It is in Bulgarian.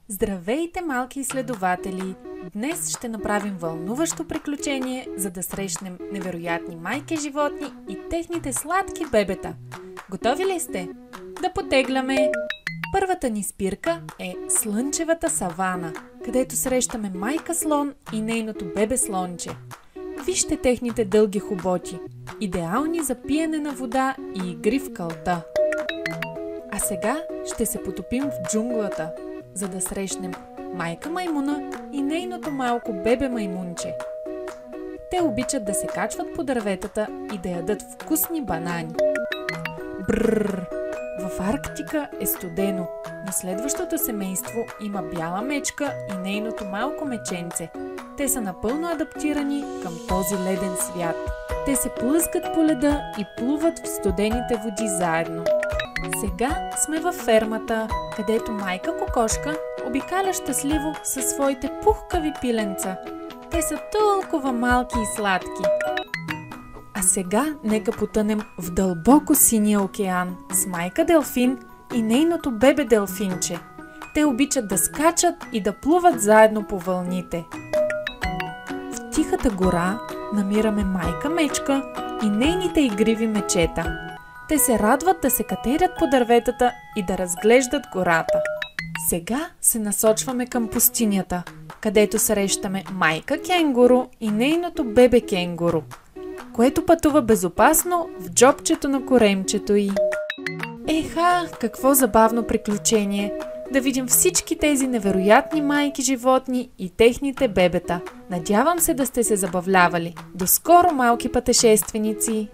Здравейте, малки изследователи! Днес ще направим вълнуващо приключение, за да срещнем невероятни майки животни и техните сладки бебета. Готови ли сте? Да потегляме! Първата ни спирка е слънчевата савана, където срещаме майка слон и нейното бебе слонче. Вижте техните дълги хоботи, идеални за пиене на вода и игри в калта. А сега ще се потопим в джунглата, за да срещнем майка маймуна и нейното малко бебе маймунче. Те обичат да се качват по дърветата и да ядат вкусни банани. Брррр! В Арктика е студено, но следващото семейство има бяла мечка и нейното малко меченце. Те са напълно адаптирани към този леден свят. Те се плъзгат по леда и плуват в студените води заедно. Сега сме във фермата, където майка кокошка обикаля щастливо със своите пухкави пиленца. Те са толкова малки и сладки. А сега нека потънем в дълбоко синия океан с майка делфин и нейното бебе делфинче. Те обичат да скачат и да плуват заедно по вълните. В тихата гора намираме майка мечка и нейните игриви мечета. Те се радват да се катерят по дърветата и да разглеждат гората. Сега се насочваме към пустинята, където срещаме майка кенгуру и нейното бебе кенгуру, което пътува безопасно в джобчето на коремчето й. Еха, какво забавно приключение! Да видим всички тези невероятни майки животни и техните бебета. Надявам се да сте се забавлявали. До скоро, малки пътешественици!